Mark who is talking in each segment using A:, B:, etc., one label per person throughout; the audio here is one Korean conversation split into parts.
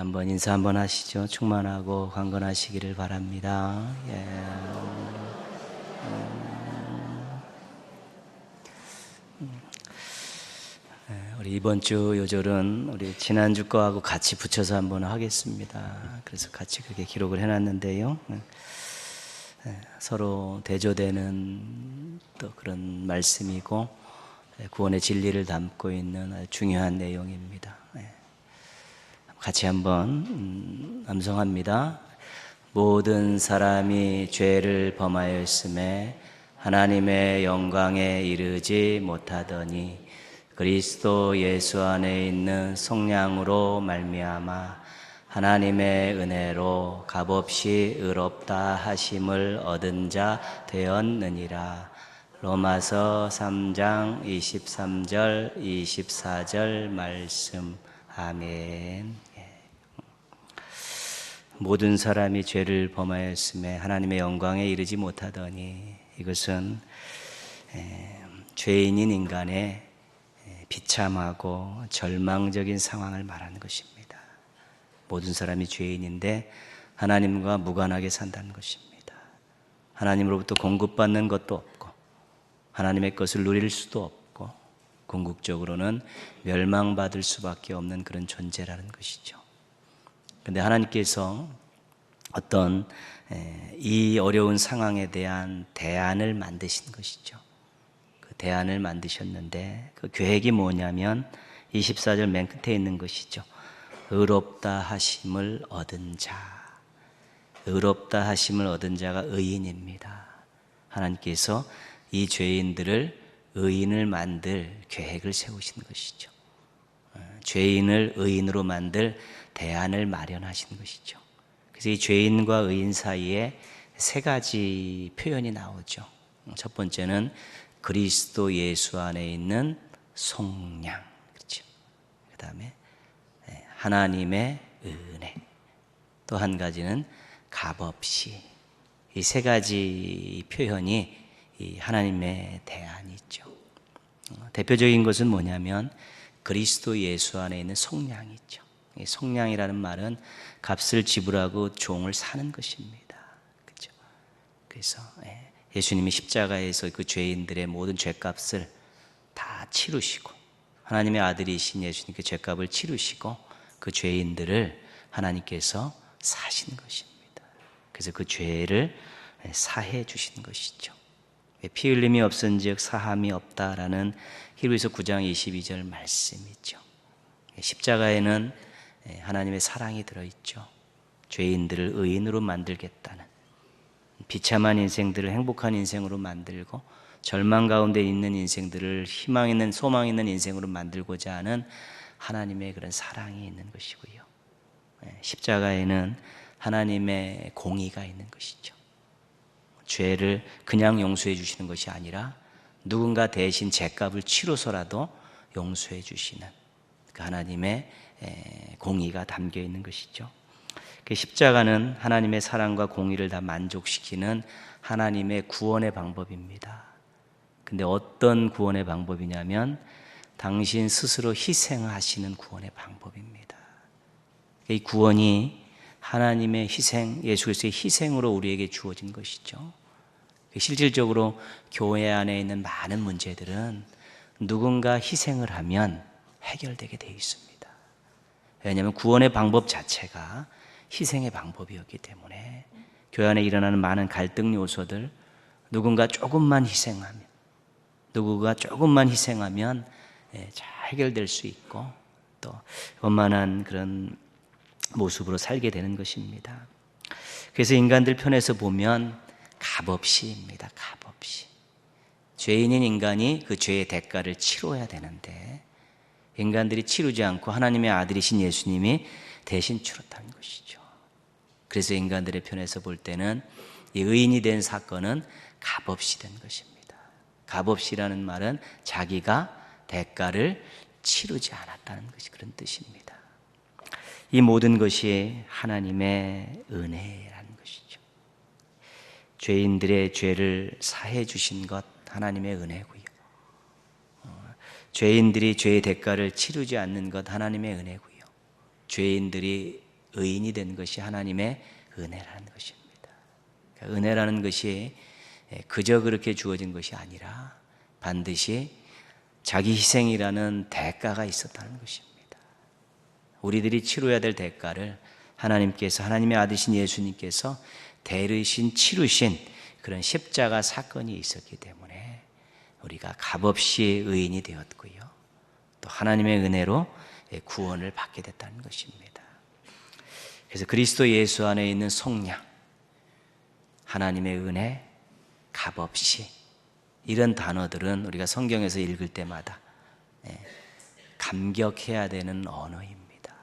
A: 한번 인사 한번 하시죠. 충만하고 강건하시기를 바랍니다. 우리 이번 주 요절은 우리 지난주 거하고 같이 붙여서 한번 하겠습니다. 그래서 같이 그렇게 기록을 해놨는데요. 서로 대조되는 또 그런 말씀이고 구원의 진리를 담고 있는 아주 중요한 내용입니다. 같이 한번 암송합니다. 모든 사람이 죄를 범하였음에 하나님의 영광에 이르지 못하더니 그리스도 예수 안에 있는 성령으로 말미암아 하나님의 은혜로 값없이 의롭다 하심을 얻은 자 되었느니라. 로마서 3장 23절 24절 말씀. 아멘. 모든 사람이 죄를 범하였음에 하나님의 영광에 이르지 못하더니, 이것은 죄인인 인간의 비참하고 절망적인 상황을 말하는 것입니다. 모든 사람이 죄인인데 하나님과 무관하게 산다는 것입니다. 하나님으로부터 공급받는 것도 없고 하나님의 것을 누릴 수도 없고 궁극적으로는 멸망받을 수밖에 없는 그런 존재라는 것이죠. 그런데 하나님께서 어떤 이 어려운 상황에 대한 대안을 만드신 것이죠. 그 대안을 만드셨는데 그 계획이 뭐냐면 24절 맨 끝에 있는 것이죠. 의롭다 하심을 얻은 자. 의롭다 하심을 얻은 자가 의인입니다. 하나님께서 이 죄인들을 의인을 만들 계획을 세우신 것이죠. 죄인을 의인으로 만들 대안을 마련하신 것이죠. 그래서 이 죄인과 의인 사이에 세 가지 표현이 나오죠. 첫 번째는 그리스도 예수 안에 있는 속량, 그렇죠. 그 다음에 하나님의 은혜, 또 한 가지는 값없이. 이 세 가지 표현이 이 하나님의 대안이죠. 대표적인 것은 뭐냐면 그리스도 예수 안에 있는 속량이죠. 이 속량이라는 말은 값을 지불하고 종을 사는 것입니다. 그렇죠? 그래서 예수님이 십자가에서 그 죄인들의 모든 죄값을 다 치르시고 하나님의 아들이신 예수님께 죄값을 치르시고 그 죄인들을 하나님께서 사신 것입니다. 그래서 그 죄를 사해 주신 것이죠. 피 흘림이 없은즉 사함이 없다라는 히브리서 9장 22절 말씀이죠. 십자가에는 하나님의 사랑이 들어있죠. 죄인들을 의인으로 만들겠다는, 비참한 인생들을 행복한 인생으로 만들고 절망 가운데 있는 인생들을 희망 있는, 소망 있는 인생으로 만들고자 하는 하나님의 그런 사랑이 있는 것이고요. 십자가에는 하나님의 공의가 있는 것이죠. 죄를 그냥 용서해 주시는 것이 아니라 누군가 대신 죄값을 치러서라도 용서해 주시는 그 하나님의 공의가 담겨 있는 것이죠. 그 십자가는 하나님의 사랑과 공의를 다 만족시키는 하나님의 구원의 방법입니다. 근데 어떤 구원의 방법이냐면 당신 스스로 희생하시는 구원의 방법입니다. 이 구원이 하나님의 희생, 예수 그리스도의 희생으로 우리에게 주어진 것이죠. 실질적으로 교회 안에 있는 많은 문제들은 누군가 희생을 하면 해결되게 되어 있습니다. 왜냐하면 구원의 방법 자체가 희생의 방법이었기 때문에 교회 안에 일어나는 많은 갈등 요소들, 누군가 조금만 희생하면 잘 해결될 수 있고 또 원만한 그런 모습으로 살게 되는 것입니다. 그래서 인간들 편에서 보면 값없이입니다. 값없이. 죄인인 인간이 그 죄의 대가를 치러야 되는데 인간들이 치르지 않고 하나님의 아들이신 예수님이 대신 치렀다는 것이죠. 그래서 인간들의 편에서 볼 때는 이 의인이 된 사건은 값없이 된 것입니다. 값없이라는 말은 자기가 대가를 치르지 않았다는 것이 그런 뜻입니다. 이 모든 것이 하나님의 은혜라는 것이죠. 죄인들의 죄를 사해 주신 것 하나님의 은혜고요. 죄인들이 죄의 대가를 치르지 않는 것 하나님의 은혜고요. 죄인들이 의인이 된 것이 하나님의 은혜라는 것입니다. 그러니까 은혜라는 것이 그저 그렇게 주어진 것이 아니라 반드시 자기 희생이라는 대가가 있었다는 것입니다. 우리들이 치러야 될 대가를 하나님께서, 하나님의 아들이신 예수님께서 대르신 치르신 그런 십자가 사건이 있었기 때문에 우리가 값없이 의인이 되었고요, 또 하나님의 은혜로 구원을 받게 됐다는 것입니다. 그래서 그리스도 예수 안에 있는 속량, 하나님의 은혜, 값없이, 이런 단어들은 우리가 성경에서 읽을 때마다 감격해야 되는 언어입니다.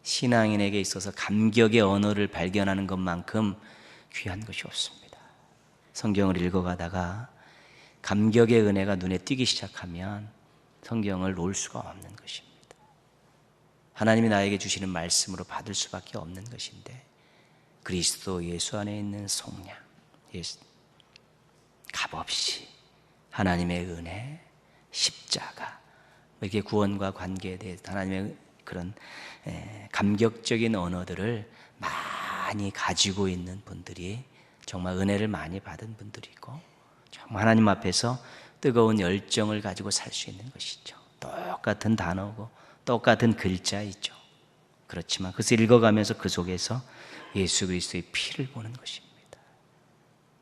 A: 신앙인에게 있어서 감격의 언어를 발견하는 것만큼 귀한 것이 없습니다. 성경을 읽어가다가 감격의 은혜가 눈에 띄기 시작하면 성경을 놓을 수가 없는 것입니다. 하나님이 나에게 주시는 말씀으로 받을 수밖에 없는 것인데, 그리스도 예수 안에 있는 속량, 값없이 하나님의 은혜, 십자가, 이렇게 구원과 관계에 대해서 하나님의 그런 감격적인 언어들을 많이 가지고 있는 분들이 정말 은혜를 많이 받은 분들이고, 정말 하나님 앞에서 뜨거운 열정을 가지고 살 수 있는 것이죠. 똑같은 단어고 똑같은 글자이죠. 그렇지만 그것을 읽어가면서 그 속에서 예수 그리스도의 피를 보는 것입니다.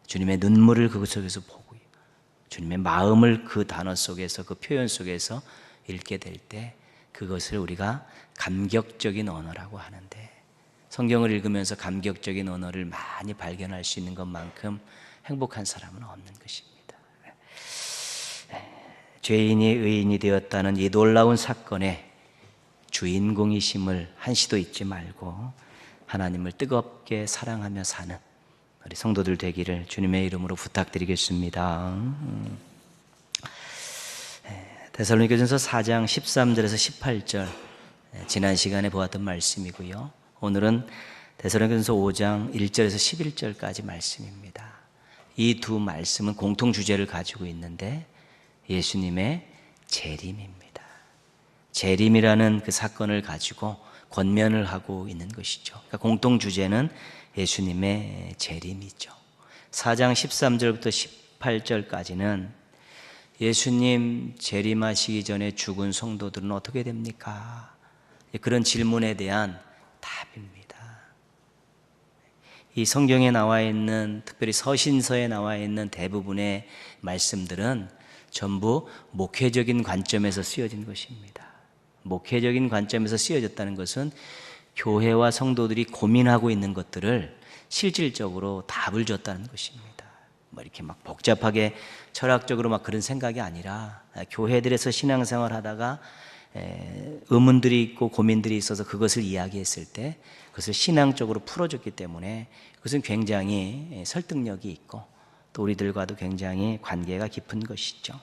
A: 주님의 눈물을 그 속에서 보고요, 주님의 마음을 그 단어 속에서, 그 표현 속에서 읽게 될 때 그것을 우리가 감격적인 언어라고 하는데, 성경을 읽으면서 감격적인 언어를 많이 발견할 수 있는 것만큼 행복한 사람은 없는 것입니다. 죄인이 의인이 되었다는 이 놀라운 사건의 주인공이심을 한시도 잊지 말고 하나님을 뜨겁게 사랑하며 사는 우리 성도들 되기를 주님의 이름으로 부탁드리겠습니다. 데살로니가전서 4장 13절에서 18절, 지난 시간에 보았던 말씀이고요, 오늘은 데살로니가전서 5장 1절에서 11절까지 말씀입니다. 이 두 말씀은 공통 주제를 가지고 있는데 예수님의 재림입니다. 재림이라는 그 사건을 가지고 권면을 하고 있는 것이죠. 그러니까 공통 주제는 예수님의 재림이죠. 4장 13절부터 18절까지는 예수님 재림하시기 전에 죽은 성도들은 어떻게 됩니까? 그런 질문에 대한 답입니다. 이 성경에 나와 있는, 특별히 서신서에 나와 있는 대부분의 말씀들은 전부 목회적인 관점에서 쓰여진 것입니다. 목회적인 관점에서 쓰여졌다는 것은 교회와 성도들이 고민하고 있는 것들을 실질적으로 답을 줬다는 것입니다. 뭐 이렇게 막 복잡하게 철학적으로 막 그런 생각이 아니라, 교회들에서 신앙생활 하다가 의문들이 있고 고민들이 있어서 그것을 이야기했을 때 그것을 신앙적으로 풀어줬기 때문에 그것은 굉장히 설득력이 있고 또 우리들과도 굉장히 관계가 깊은 것이죠.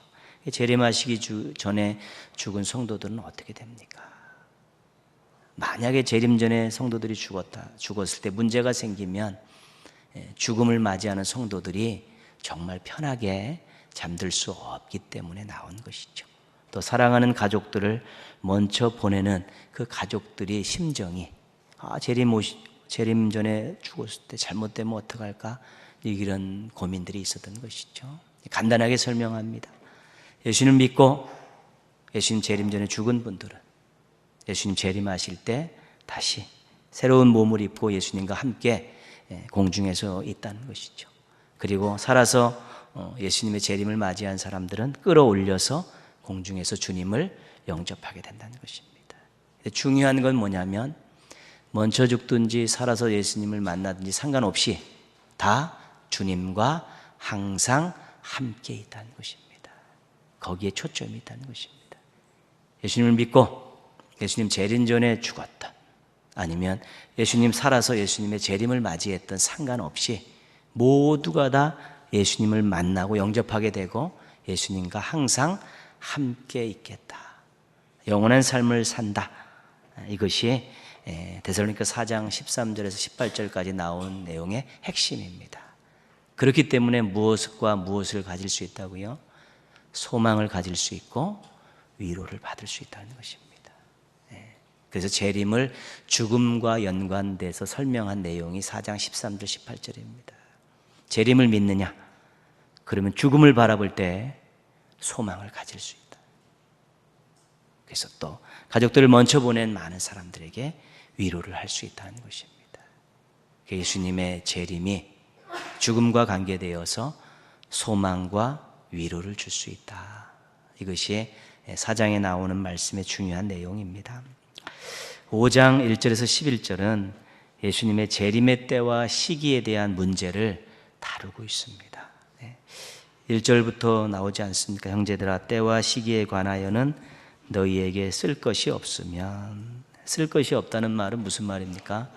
A: 재림하시기 전에 죽은 성도들은 어떻게 됩니까? 만약에 재림 전에 성도들이 죽었을 때 문제가 생기면 죽음을 맞이하는 성도들이 정말 편하게 잠들 수 없기 때문에 나온 것이죠. 또 사랑하는 가족들을 먼저 보내는 그 가족들의 심정이, 재림 전에 죽었을 때 잘못되면 어떡할까, 이런 고민들이 있었던 것이죠. 간단하게 설명합니다. 예수님 믿고 예수님 재림 전에 죽은 분들은 예수님 재림하실 때 다시 새로운 몸을 입고 예수님과 함께 공중에서 있다는 것이죠. 그리고 살아서 예수님의 재림을 맞이한 사람들은 끌어올려서 공중에서 주님을 영접하게 된다는 것입니다. 중요한 건 뭐냐면 먼저 죽든지 살아서 예수님을 만나든지 상관없이 다 주님과 항상 함께 있다는 것입니다. 거기에 초점이 있다는 것입니다. 예수님을 믿고 예수님 재림 전에 죽었던, 아니면 예수님 살아서 예수님의 재림을 맞이했던 상관없이 모두가 다 예수님을 만나고 영접하게 되고 예수님과 항상 함께 있겠다, 영원한 삶을 산다. 이것이 데살로니가 4장 13절에서 18절까지 나온 내용의 핵심입니다. 그렇기 때문에 무엇과 무엇을 가질 수 있다고요? 소망을 가질 수 있고 위로를 받을 수 있다는 것입니다. 그래서 재림을 죽음과 연관돼서 설명한 내용이 4장 13절 18절입니다. 재림을 믿느냐? 그러면 죽음을 바라볼 때 소망을 가질 수 있다. 그래서 또 가족들을 먼저 보낸 많은 사람들에게 위로를 할 수 있다는 것입니다. 예수님의 재림이 죽음과 관계되어서 소망과 위로를 줄 수 있다. 이것이 4장에 나오는 말씀의 중요한 내용입니다. 5장 1절에서 11절은 예수님의 재림의 때와 시기에 대한 문제를 다루고 있습니다. 1절부터 나오지 않습니까? 형제들아, 때와 시기에 관하여는 너희에게 쓸 것이 없으면, 쓸 것이 없다는 말은 무슨 말입니까?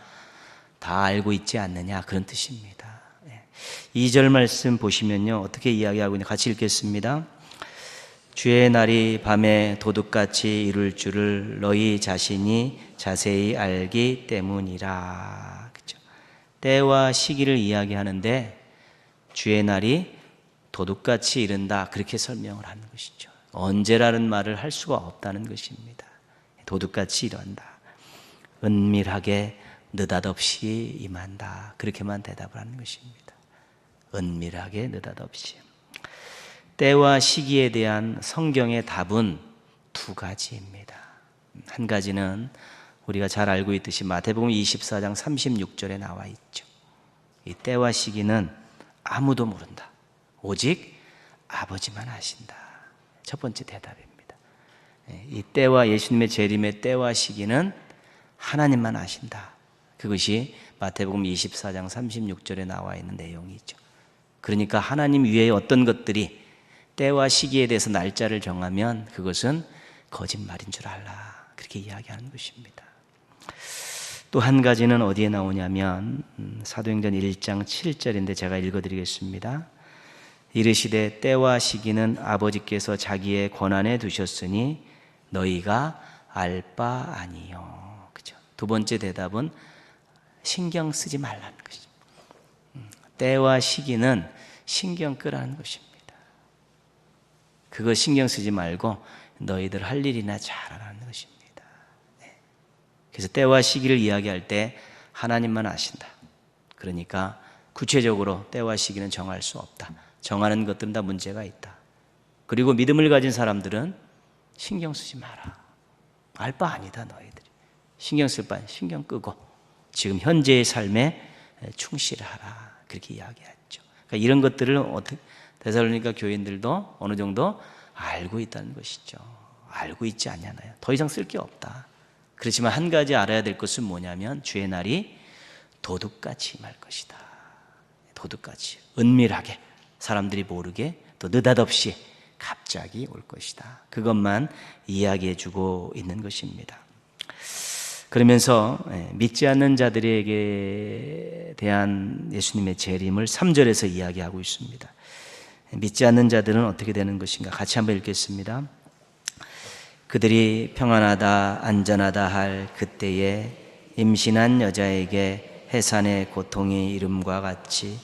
A: 다 알고 있지 않느냐, 그런 뜻입니다. 2절 말씀 보시면요, 어떻게 이야기하고 있는지 같이 읽겠습니다. 주의 날이 밤에 도둑같이 이룰 줄을 너희 자신이 자세히 알기 때문이라. 그렇죠? 때와 시기를 이야기하는데 주의 날이 도둑같이 이른다, 그렇게 설명을 하는 것이죠. 언제라는 말을 할 수가 없다는 것입니다. 도둑같이 이른다, 은밀하게 느닷없이 임한다, 그렇게만 대답을 하는 것입니다. 은밀하게 느닷없이. 때와 시기에 대한 성경의 답은 두 가지입니다. 한 가지는 우리가 잘 알고 있듯이 마태복음 24장 36절에 나와 있죠. 이 때와 시기는 아무도 모른다, 오직 아버지만 아신다. 첫 번째 대답입니다. 이 때와, 예수님의 재림의 때와 시기는 하나님만 아신다. 그것이 마태복음 24장 36절에 나와 있는 내용이죠. 그러니까 하나님 위에 어떤 것들이 때와 시기에 대해서 날짜를 정하면 그것은 거짓말인 줄 알라, 그렇게 이야기하는 것입니다. 또 한 가지는 어디에 나오냐면 사도행전 1장 7절인데 제가 읽어드리겠습니다. 이르시되 때와 시기는 아버지께서 자기의 권한에 두셨으니 너희가 알 바 아니요. 그죠? 두 번째 대답은 신경 쓰지 말라는 것입니다. 때와 시기는 신경 끄라는 것입니다. 그거 신경 쓰지 말고 너희들 할 일이나 잘하라는 것입니다. 그래서 때와 시기를 이야기할 때 하나님만 아신다. 그러니까 구체적으로 때와 시기는 정할 수 없다. 정하는 것들은 다 문제가 있다. 그리고 믿음을 가진 사람들은 신경 쓰지 마라. 알 바 아니다, 너희들이. 신경 쓸 바는 신경 끄고 지금 현재의 삶에 충실하라, 그렇게 이야기하죠. 그러니까 이런 것들을 데살로니가 교인들도 어느 정도 알고 있다는 것이죠. 알고 있지 않냐나요? 더 이상 쓸 게 없다. 그렇지만 한 가지 알아야 될 것은 뭐냐면 주의 날이 도둑같이 임할 것이다. 도둑같이, 은밀하게, 사람들이 모르게, 또 느닷없이 갑자기 올 것이다. 그것만 이야기해 주고 있는 것입니다. 그러면서 믿지 않는 자들에게 대한 예수님의 재림을 3절에서 이야기하고 있습니다. 믿지 않는 자들은 어떻게 되는 것인가? 같이 한번 읽겠습니다. 그들이 평안하다 안전하다 할 그때에 임신한 여자에게 해산의 고통이 이름과 같이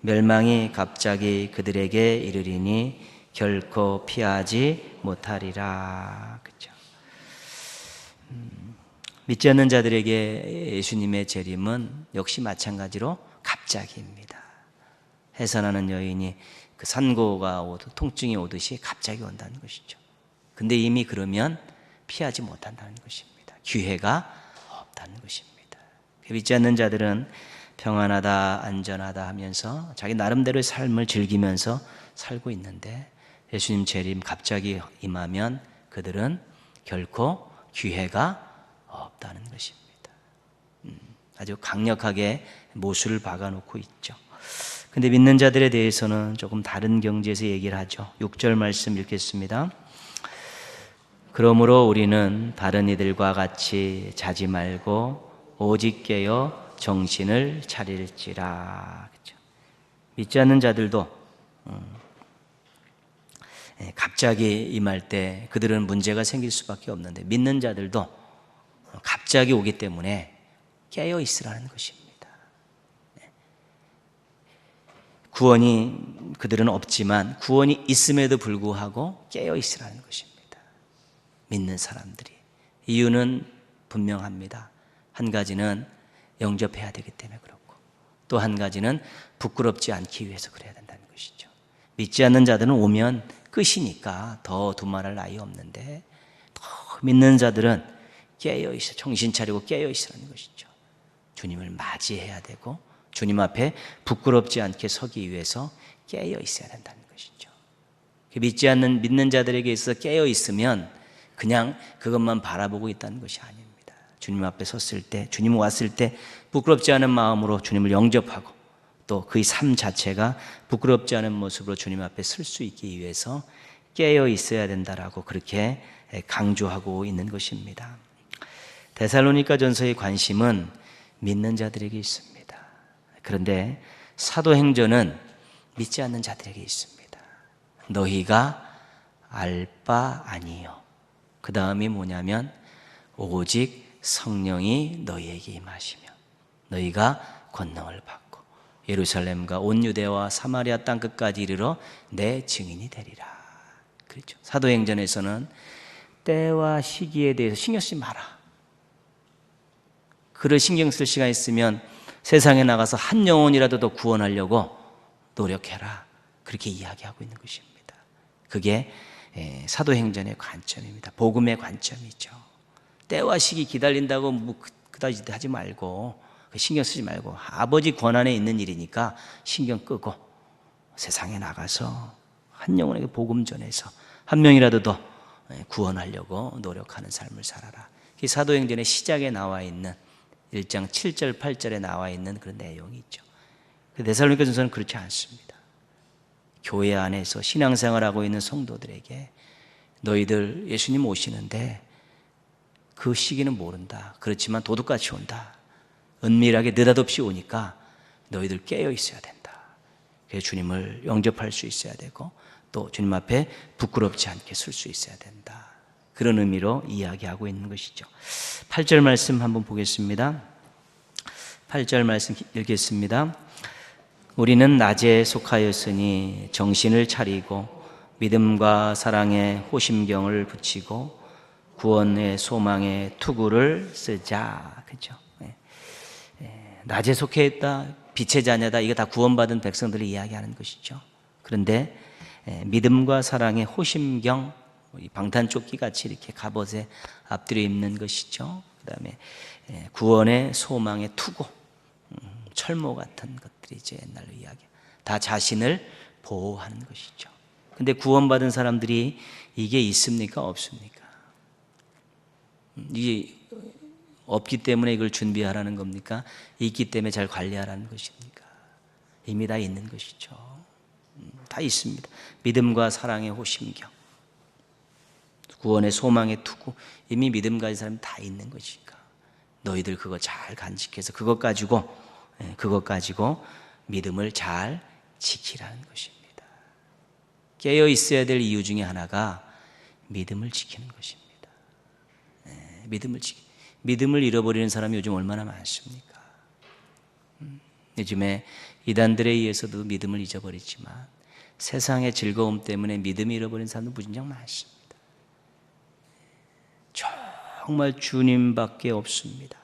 A: 멸망이 갑자기 그들에게 이르리니 결코 피하지 못하리라. 그렇죠? 믿지 않는 자들에게 예수님의 재림은 역시 마찬가지로 갑자기입니다. 해산하는 여인이 그 산고가 통증이 오듯이 갑자기 온다는 것이죠. 근데 이미 그러면 피하지 못한다는 것입니다. 기회가 없다는 것입니다. 믿지 않는 자들은 평안하다 안전하다 하면서 자기 나름대로의 삶을 즐기면서 살고 있는데 예수님 재림 갑자기 임하면 그들은 결코 기회가 없다는 것입니다. 아주 강력하게 못을 박아놓고 있죠. 근데 믿는 자들에 대해서는 조금 다른 경지에서 얘기를 하죠. 6절 말씀 읽겠습니다. 그러므로 우리는 다른 이들과 같이 자지 말고 오직 깨어 정신을 차릴지라. 그렇죠? 믿지 않는 자들도 갑자기 임할 때 그들은 문제가 생길 수밖에 없는데 믿는 자들도 갑자기 오기 때문에 깨어 있으라는 것입니다. 구원이 그들은 없지만 구원이 있음에도 불구하고 깨어 있으라는 것입니다. 믿는 사람들이. 이유는 분명합니다. 한 가지는 영접해야 되기 때문에 그렇고, 또 한 가지는 부끄럽지 않기 위해서 그래야 된다는 것이죠. 믿지 않는 자들은 오면 끝이니까 더 두말할 나위 없는데, 더 믿는 자들은 깨어있어, 정신 차리고 깨어있으라는 것이죠. 주님을 맞이해야 되고 주님 앞에 부끄럽지 않게 서기 위해서 깨어있어야 된다는 것이죠. 믿지 않는 믿는 자들에게 있어서 깨어있으면 그냥 그것만 바라보고 있다는 것이 아닙니다. 주님 앞에 섰을 때, 주님 왔을 때 부끄럽지 않은 마음으로 주님을 영접하고, 또 그의 삶 자체가 부끄럽지 않은 모습으로 주님 앞에 설 수 있기 위해서 깨어 있어야 된다라고 그렇게 강조하고 있는 것입니다. 데살로니가 전서의 관심은 믿는 자들에게 있습니다. 그런데 사도행전은 믿지 않는 자들에게 있습니다. 너희가 알 바 아니요. 그 다음이 뭐냐면 오직 성령이 너희에게 임하시며 너희가 권능을 받고 예루살렘과 온 유대와 사마리아 땅 끝까지 이르러 내 증인이 되리라. 그렇죠. 사도행전에서는 때와 시기에 대해서 신경 쓰지 마라. 그를 신경 쓸 시간 있으면 세상에 나가서 한 영혼이라도 더 구원하려고 노력해라. 그렇게 이야기하고 있는 것입니다. 그게 사도행전의 관점입니다. 복음의 관점이죠. 때와 시기 기다린다고 뭐 그다지 하지 말고, 신경 쓰지 말고, 아버지 권한에 있는 일이니까 신경 끄고 세상에 나가서 한 영혼에게 복음 전해서 한 명이라도 더 구원하려고 노력하는 삶을 살아라. 이 사도행전의 시작에 나와 있는 1장 7절 8절에 나와 있는 그런 내용이 있죠. 데살로니가 전서는 그렇지 않습니다. 교회 안에서 신앙생활하고 있는 성도들에게 너희들 예수님 오시는데 그 시기는 모른다. 그렇지만 도둑같이 온다. 은밀하게 느닷없이 오니까 너희들 깨어 있어야 된다. 그래서 주님을 영접할 수 있어야 되고, 또 주님 앞에 부끄럽지 않게 설 수 있어야 된다. 그런 의미로 이야기하고 있는 것이죠. 8절 말씀 한번 보겠습니다. 8절 말씀 읽겠습니다. 우리는 낮에 속하였으니 정신을 차리고 믿음과 사랑에 호심경을 붙이고 구원의 소망의 투구를 쓰자. 그죠? 낮에 속해 있다, 빛의 자녀다, 이거 다 구원받은 백성들이 이야기하는 것이죠. 그런데 믿음과 사랑의 호심경, 방탄조끼 같이 이렇게 갑옷에 앞뒤로 입는 것이죠. 그 다음에 구원의 소망의 투구, 철모 같은 것들이죠. 옛날로 이야기. 다 자신을 보호하는 것이죠. 근데 구원받은 사람들이 이게 있습니까? 없습니까? 이게 없기 때문에 이걸 준비하라는 겁니까? 있기 때문에 잘 관리하라는 것입니까? 이미 다 있는 것이죠. 다 있습니다. 믿음과 사랑의 호심경, 구원의 소망의 투구, 이미 믿음 가진 사람이 다 있는 것이니까 너희들 그거 잘 간직해서 그것 가지고 믿음을 잘 지키라는 것입니다. 깨어 있어야 될 이유 중에 하나가 믿음을 지키는 것입니다. 믿음을 잃어버리는 사람이 요즘 얼마나 많습니까? 요즘에 이단들에 의해서도 믿음을 잊어버리지만 세상의 즐거움 때문에 믿음을 잃어버린 사람도 무진장 많습니다. 정말 주님밖에 없습니다.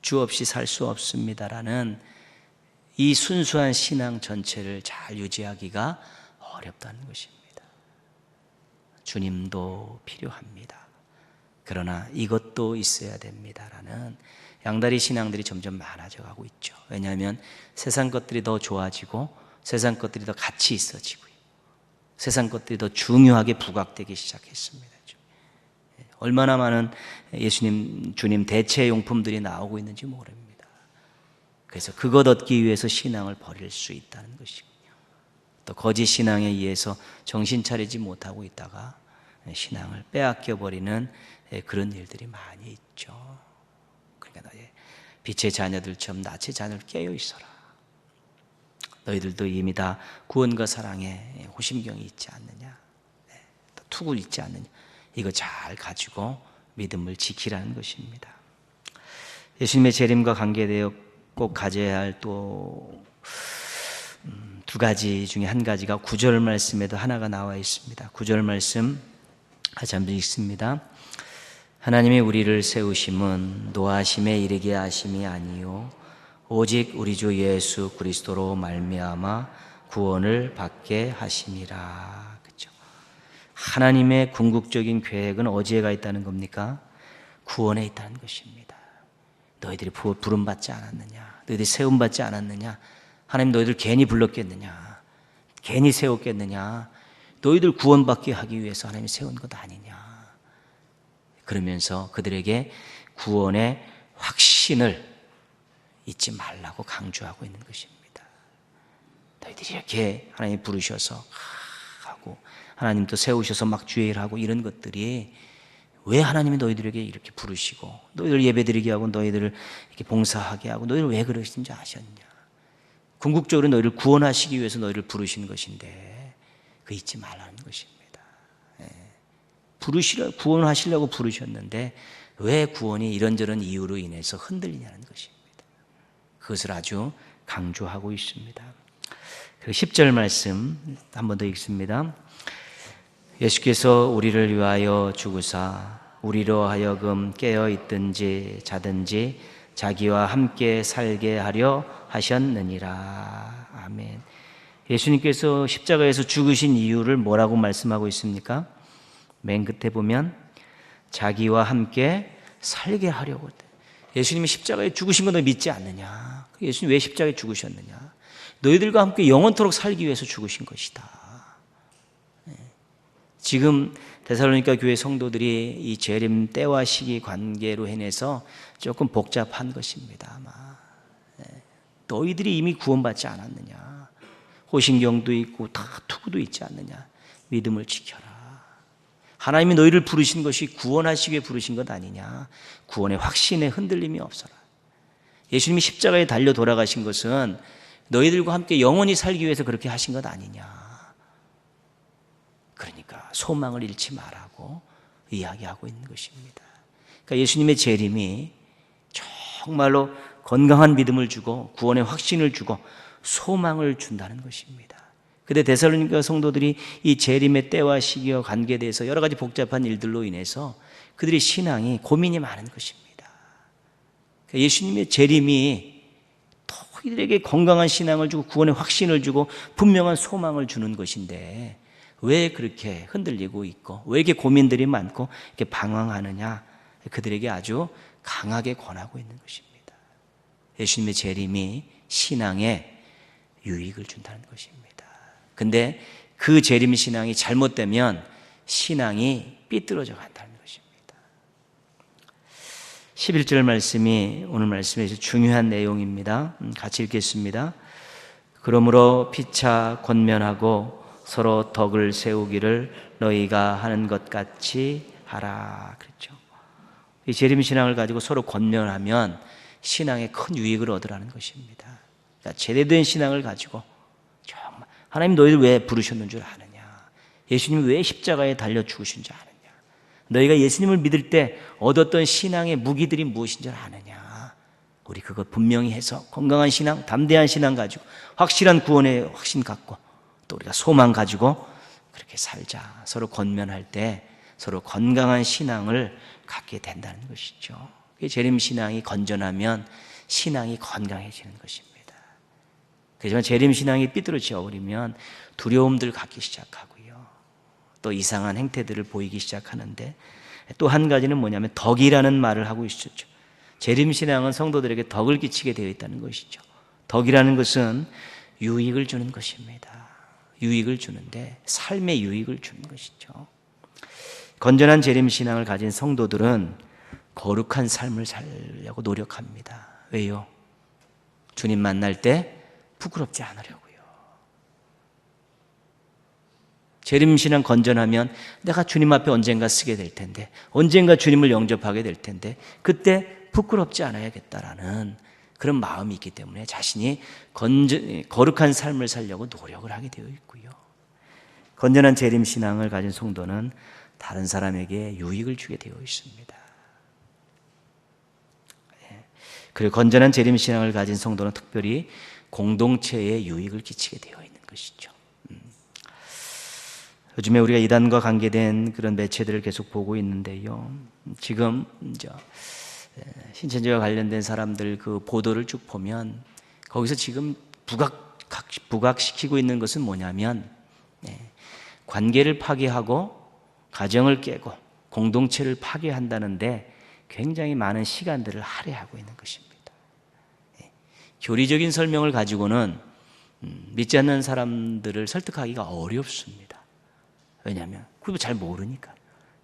A: 주 없이 살 수 없습니다라는 이 순수한 신앙 전체를 잘 유지하기가 어렵다는 것입니다. 주님도 필요합니다. 그러나 이것도 있어야 됩니다라는 양다리 신앙들이 점점 많아져 가고 있죠. 왜냐하면 세상 것들이 더 좋아지고 세상 것들이 더 가치 있어지고요. 세상 것들이 더 중요하게 부각되기 시작했습니다. 얼마나 많은 예수님, 주님 대체 용품들이 나오고 있는지 모릅니다. 그래서 그것 얻기 위해서 신앙을 버릴 수 있다는 것이고요. 또 거짓 신앙에 의해서 정신 차리지 못하고 있다가 신앙을 빼앗겨 버리는 그런 일들이 많이 있죠. 그러니까 너희 빛의 자녀들처럼 낯의 자녀를 깨어 있어라. 너희들도 이미 다 구원과 사랑에 호심경이 있지 않느냐, 또 투구 있지 않느냐, 이거 잘 가지고 믿음을 지키라는 것입니다. 예수님의 재림과 관계되어 꼭 가져야 할 또 두 가지 중에 한 가지가 9절 말씀에도 하나가 나와 있습니다. 9절 말씀 같이 한번 읽습니다. 하나님이 우리를 세우심은 노하심에 이르게 하심이 아니요 오직 우리 주 예수 그리스도로 말미암아 구원을 받게 하심이라. 그렇죠? 하나님의 궁극적인 계획은 어디에 가 있다는 겁니까? 구원에 있다는 것입니다. 너희들이 부름받지 않았느냐? 너희들이 세움받지 않았느냐? 하나님 너희들 괜히 불렀겠느냐? 괜히 세웠겠느냐? 너희들 구원받게 하기 위해서 하나님이 세운 것 아니냐? 그러면서 그들에게 구원의 확신을 잊지 말라고 강조하고 있는 것입니다. 너희들이 이렇게 하나님 부르셔서 하고 하나님도 세우셔서 막 주의 일하고 이런 것들이 왜 하나님이 너희들에게 이렇게 부르시고 너희들 예배드리게 하고 너희들을 이렇게 봉사하게 하고 너희들 왜 그러신지 아셨냐? 궁극적으로 너희를 구원하시기 위해서 너희를 부르신 것인데 그 잊지 말라는 것입니다. 구원하시려고 부르셨는데 왜 구원이 이런저런 이유로 인해서 흔들리냐는 것입니다. 그것을 아주 강조하고 있습니다. 그리고 10절 말씀 한 번 더 읽습니다. 예수께서 우리를 위하여 죽으사 우리로 하여금 깨어 있든지 자든지 자기와 함께 살게 하려 하셨느니라. 아멘. 예수님께서 십자가에서 죽으신 이유를 뭐라고 말씀하고 있습니까? 맨 끝에 보면 자기와 함께 살게 하려고. 예수님이 십자가에 죽으신 거 너 믿지 않느냐? 예수님 왜 십자가에 죽으셨느냐? 너희들과 함께 영원토록 살기 위해서 죽으신 것이다. 지금 데살로니가 교회 성도들이 이 재림 때와 시기 관계로 인해서 조금 복잡한 것입니다. 아마 너희들이 이미 구원받지 않았느냐? 호신경도 있고 다 투구도 있지 않느냐? 믿음을 지켜라. 하나님이 너희를 부르신 것이 구원하시기에 부르신 것 아니냐? 구원의 확신에 흔들림이 없어라. 예수님이 십자가에 달려 돌아가신 것은 너희들과 함께 영원히 살기 위해서 그렇게 하신 것 아니냐? 그러니까 소망을 잃지 말라고 이야기하고 있는 것입니다. 그러니까 예수님의 재림이 정말로 건강한 믿음을 주고 구원의 확신을 주고 소망을 준다는 것입니다. 근데 데살로니가 성도들이 이 재림의 때와 시기와 관계에 대해서 여러 가지 복잡한 일들로 인해서 그들의 신앙이 고민이 많은 것입니다. 그러니까 예수님의 재림이 너희들에게 건강한 신앙을 주고 구원의 확신을 주고 분명한 소망을 주는 것인데 왜 그렇게 흔들리고 있고 왜 이렇게 고민들이 많고 이렇게 방황하느냐? 그들에게 아주 강하게 권하고 있는 것입니다. 예수님의 재림이 신앙에 유익을 준다는 것입니다. 근데 그 재림 신앙이 잘못되면 신앙이 삐뚤어져 간다는 것입니다. 11절 말씀이 오늘 말씀에서 중요한 내용입니다. 같이 읽겠습니다. 그러므로 피차 권면하고 서로 덕을 세우기를 너희가 하는 것 같이 하라. 그렇죠. 이 재림 신앙을 가지고 서로 권면하면 신앙에 큰 유익을 얻으라는 것입니다. 그러니까 제대된 신앙을 가지고 정말 하나님 너희를 왜 부르셨는 줄 아느냐? 예수님이 왜 십자가에 달려 죽으신 줄 아느냐? 너희가 예수님을 믿을 때 얻었던 신앙의 무기들이 무엇인 줄 아느냐? 우리 그것 분명히 해서 건강한 신앙, 담대한 신앙 가지고 확실한 구원의 확신 갖고 또 우리가 소망 가지고 그렇게 살자. 서로 권면할 때 서로 건강한 신앙을 갖게 된다는 것이죠. 재림 신앙이 건전하면 신앙이 건강해지는 것입니다. 그렇지만 재림 신앙이 삐뚤어져 버리면 두려움들 갖기 시작하고요. 또 이상한 행태들을 보이기 시작하는데 또 한 가지는 뭐냐면 덕이라는 말을 하고 있었죠. 재림 신앙은 성도들에게 덕을 끼치게 되어 있다는 것이죠. 덕이라는 것은 유익을 주는 것입니다. 유익을 주는데 삶의 유익을 주는 것이죠. 건전한 재림 신앙을 가진 성도들은 거룩한 삶을 살려고 노력합니다. 왜요? 주님 만날 때 부끄럽지 않으려고요. 재림 신앙 건전하면 내가 주님 앞에 언젠가 쓰게 될 텐데, 언젠가 주님을 영접하게 될 텐데 그때 부끄럽지 않아야겠다라는 그런 마음이 있기 때문에 자신이 거룩한 삶을 살려고 노력을 하게 되어 있고요. 건전한 재림 신앙을 가진 성도는 다른 사람에게 유익을 주게 되어 있습니다. 그리고 건전한 재림 신앙을 가진 성도는 특별히 공동체에 유익을 끼치게 되어 있는 것이죠. 요즘에 우리가 이단과 관계된 그런 매체들을 계속 보고 있는데요. 지금 신천지와 관련된 사람들 그 보도를 쭉 보면 거기서 지금 부각시키고 있는 것은 뭐냐면 관계를 파괴하고 가정을 깨고 공동체를 파괴한다는데 굉장히 많은 시간들을 할애하고 있는 것입니다. 교리적인 설명을 가지고는 믿지 않는 사람들을 설득하기가 어렵습니다. 왜냐하면 그걸 잘 모르니까.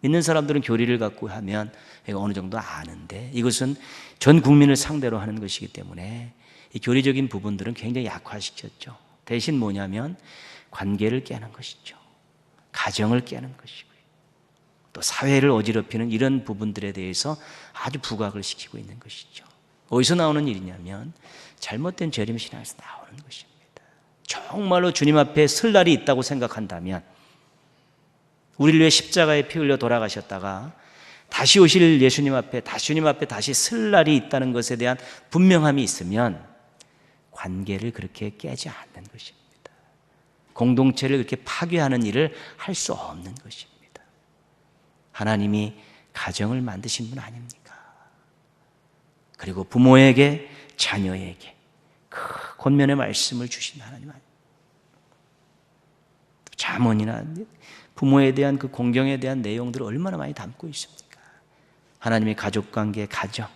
A: 믿는 사람들은 교리를 갖고 하면 어느 정도 아는데 이것은 전 국민을 상대로 하는 것이기 때문에 이 교리적인 부분들은 굉장히 약화시켰죠. 대신 뭐냐면 관계를 깨는 것이죠. 가정을 깨는 것이고요. 또 사회를 어지럽히는 이런 부분들에 대해서 아주 부각을 시키고 있는 것이죠. 어디서 나오는 일이냐면 잘못된 재림신앙에서 나오는 것입니다. 정말로 주님 앞에 설 날이 있다고 생각한다면, 우리를 위해 십자가에 피 흘려 돌아가셨다가 다시 오실 예수님 앞에 다시 설 날이 있다는 것에 대한 분명함이 있으면 관계를 그렇게 깨지 않는 것입니다. 공동체를 그렇게 파괴하는 일을 할 수 없는 것입니다. 하나님이 가정을 만드신 분 아닙니까? 그리고 부모에게 자녀에게 그 권면의 말씀을 주신 하나님 아닙니까? 잠언이나 부모에 대한 그 공경에 대한 내용들을 얼마나 많이 담고 있습니까? 하나님의 가족관계, 가정,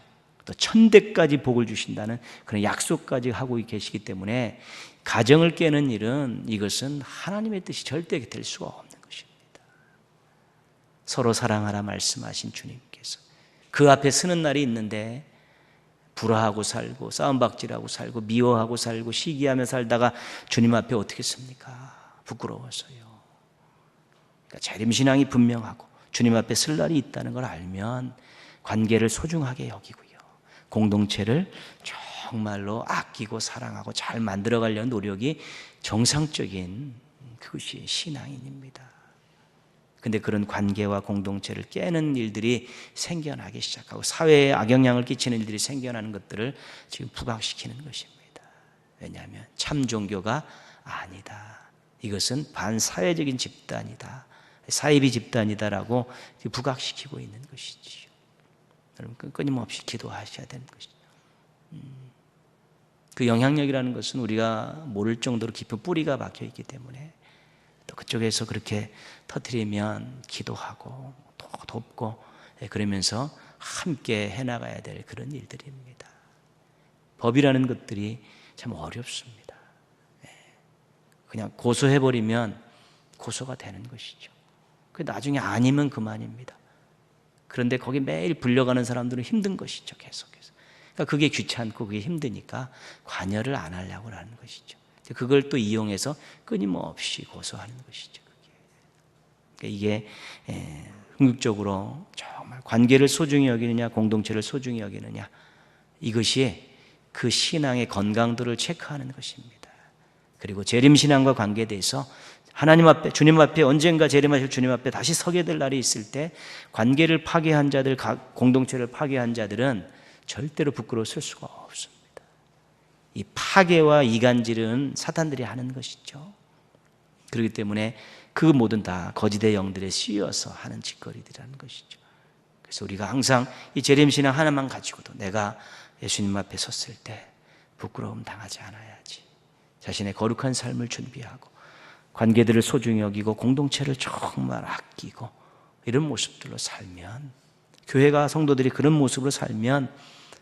A: 또 천대까지 복을 주신다는 그런 약속까지 하고 계시기 때문에 가정을 깨는 일은 이것은 하나님의 뜻이 절대 될 수가 없는 것입니다. 서로 사랑하라 말씀하신 주님께서 그 앞에 서는 날이 있는데 불화하고 살고 싸움박질하고 살고 미워하고 살고 시기하며 살다가 주님 앞에 어떻게 섭니까? 부끄러워서요. 그러니까 재림신앙이 분명하고 주님 앞에 설 날이 있다는 걸 알면 관계를 소중하게 여기고요, 공동체를 정말로 아끼고 사랑하고 잘 만들어가려는 노력이 정상적인 그것이 신앙인입니다. 근데 그런 관계와 공동체를 깨는 일들이 생겨나기 시작하고 사회에 악영향을 끼치는 일들이 생겨나는 것들을 지금 부각시키는 것입니다. 왜냐하면 참 종교가 아니다, 이것은 반사회적인 집단이다, 사이비 집단이다라고 부각시키고 있는 것이지요. 여러분 끊임없이 기도하셔야 되는 것이죠. 그 영향력이라는 것은 우리가 모를 정도로 깊은 뿌리가 박혀 있기 때문에 또 그쪽에서 그렇게 터뜨리면 기도하고 또 돕고 그러면서 함께 해나가야 될 그런 일들입니다. 법이라는 것들이 참 어렵습니다. 그냥 고소해버리면 고소가 되는 것이죠. 나중에 아니면 그만입니다. 그런데 거기 매일 불려가는 사람들은 힘든 것이죠. 계속해서. 그러니까 그게 귀찮고 그게 힘드니까 관여를 안 하려고 하는 것이죠. 그걸 또 이용해서 끊임없이 고소하는 것이죠. 그러니까 이게 궁극적으로 정말 관계를 소중히 여기느냐 공동체를 소중히 여기느냐, 이것이 그 신앙의 건강도를 체크하는 것입니다. 그리고 재림신앙과 관계돼서 하나님 앞에, 주님 앞에 언젠가 재림하실 주님 앞에 다시 서게 될 날이 있을 때 관계를 파괴한 자들, 공동체를 파괴한 자들은 절대로 부끄러워 설 수가 없습니다. 이 파괴와 이간질은 사탄들이 하는 것이죠. 그렇기 때문에 그 모든 다 거짓의 영들에 씌어서 하는 짓거리들이라는 것이죠. 그래서 우리가 항상 이 재림신앙 하나만 가지고도 내가 예수님 앞에 섰을 때 부끄러움 당하지 않아야지, 자신의 거룩한 삶을 준비하고 관계들을 소중히 여기고 공동체를 정말 아끼고 이런 모습들로 살면, 교회가 성도들이 그런 모습으로 살면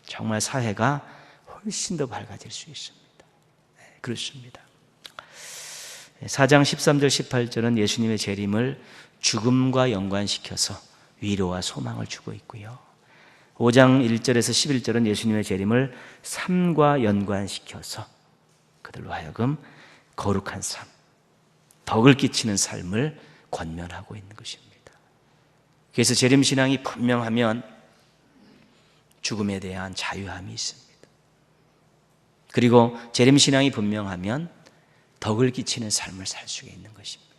A: 정말 사회가 훨씬 더 밝아질 수 있습니다. 그렇습니다. 4장 13절 18절은 예수님의 재림을 죽음과 연관시켜서 위로와 소망을 주고 있고요, 5장 1절에서 11절은 예수님의 재림을 삶과 연관시켜서 그들로 하여금 거룩한 삶, 덕을 끼치는 삶을 권면하고 있는 것입니다. 그래서 재림신앙이 분명하면 죽음에 대한 자유함이 있습니다. 그리고 재림신앙이 분명하면 덕을 끼치는 삶을 살 수 있는 것입니다.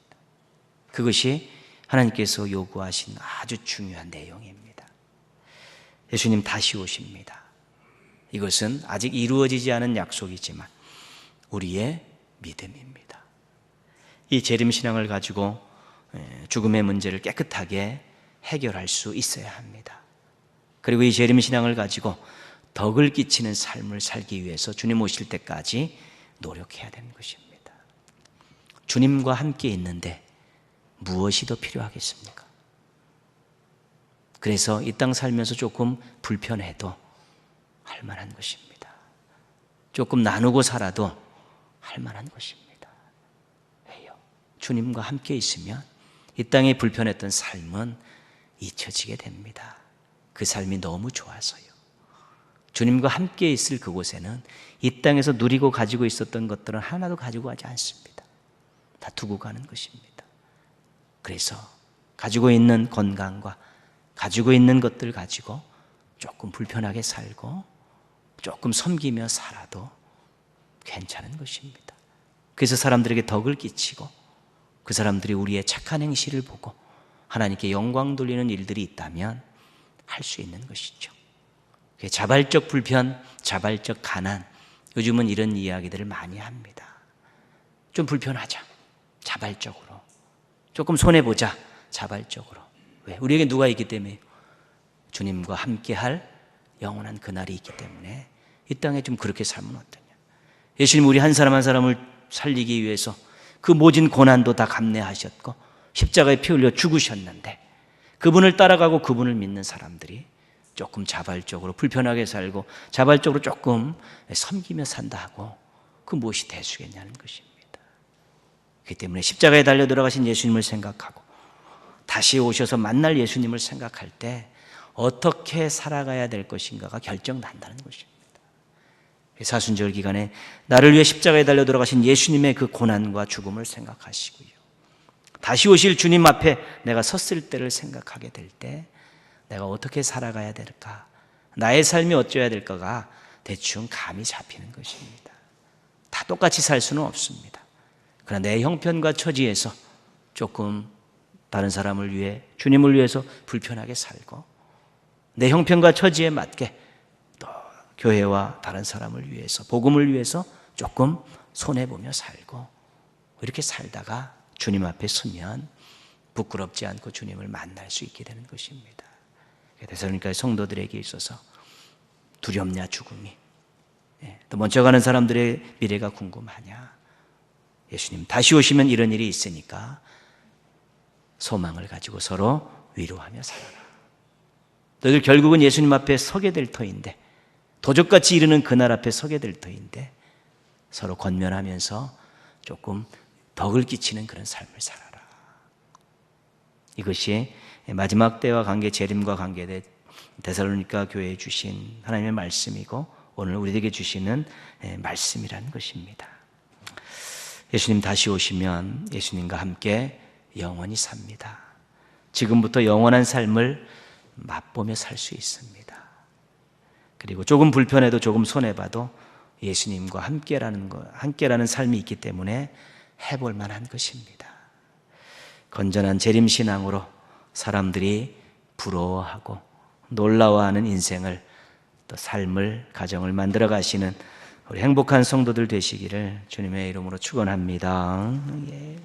A: 그것이 하나님께서 요구하신 아주 중요한 내용입니다. 예수님 다시 오십니다. 이것은 아직 이루어지지 않은 약속이지만 우리의 믿음입니다. 이 재림신앙을 가지고 죽음의 문제를 깨끗하게 해결할 수 있어야 합니다. 그리고 이 재림 신앙을 가지고 덕을 끼치는 삶을 살기 위해서 주님 오실 때까지 노력해야 되는 것입니다. 주님과 함께 있는데 무엇이 더 필요하겠습니까? 그래서 이 땅 살면서 조금 불편해도 할 만한 것입니다. 조금 나누고 살아도 할 만한 것입니다. 왜요? 주님과 함께 있으면 이 땅에 불편했던 삶은 잊혀지게 됩니다. 그 삶이 너무 좋아서요. 주님과 함께 있을 그곳에는 이 땅에서 누리고 가지고 있었던 것들은 하나도 가지고 가지 않습니다. 다 두고 가는 것입니다. 그래서 가지고 있는 건강과 가지고 있는 것들 가지고 조금 불편하게 살고 조금 섬기며 살아도 괜찮은 것입니다. 그래서 사람들에게 덕을 끼치고 그 사람들이 우리의 착한 행실을 보고 하나님께 영광 돌리는 일들이 있다면 할 수 있는 것이죠. 자발적 불편, 자발적 가난, 요즘은 이런 이야기들을 많이 합니다. 좀 불편하자, 자발적으로. 조금 손해보자, 자발적으로. 왜? 우리에게 누가 있기 때문에? 주님과 함께할 영원한 그날이 있기 때문에 이 땅에 좀 그렇게 살면 어떠냐. 예수님 우리 한 사람 한 사람을 살리기 위해서 그 모진 고난도 다 감내하셨고 십자가에 피 흘려 죽으셨는데 그분을 따라가고 그분을 믿는 사람들이 조금 자발적으로 불편하게 살고 자발적으로 조금 섬기며 산다 하고 그 무엇이 대수겠냐는 것입니다. 그렇기 때문에 십자가에 달려 들어가신 예수님을 생각하고 다시 오셔서 만날 예수님을 생각할 때 어떻게 살아가야 될 것인가가 결정난다는 것입니다. 사순절 기간에 나를 위해 십자가에 달려 들어가신 예수님의 그 고난과 죽음을 생각하시고요. 다시 오실 주님 앞에 내가 섰을 때를 생각하게 될 때 내가 어떻게 살아가야 될까? 나의 삶이 어쩌어야 될까가 대충 감이 잡히는 것입니다. 다 똑같이 살 수는 없습니다. 그러나 내 형편과 처지에서 조금 다른 사람을 위해 주님을 위해서 불편하게 살고 내 형편과 처지에 맞게 또 교회와 다른 사람을 위해서 복음을 위해서 조금 손해보며 살고 이렇게 살다가 주님 앞에 서면 부끄럽지 않고 주님을 만날 수 있게 되는 것입니다. 데살로니가 성도들에게 있어서 두렵냐 죽음이, 또 먼저 가는 사람들의 미래가 궁금하냐. 예수님 다시 오시면 이런 일이 있으니까 소망을 가지고 서로 위로하며 살아라. 너희들 결국은 예수님 앞에 서게 될 터인데 도적같이 이르는 그날 앞에 서게 될 터인데 서로 권면하면서 조금 덕을 끼치는 그런 삶을 살아라. 이것이 마지막 때와 관계, 재림과 관계된 데살로니가 교회에 주신 하나님의 말씀이고 오늘 우리에게 주시는 말씀이라는 것입니다. 예수님 다시 오시면 예수님과 함께 영원히 sab니다. 지금부터 영원한 삶을 맛보며 살 수 있습니다. 그리고 조금 불편해도 조금 손해봐도 예수님과 함께라는 삶이 있기 때문에 해볼 만한 것입니다. 건전한 재림신앙으로 사람들이 부러워하고 놀라워하는 인생을 또 삶을 가정을 만들어 가시는 우리 행복한 성도들 되시기를 주님의 이름으로 축원합니다. 예.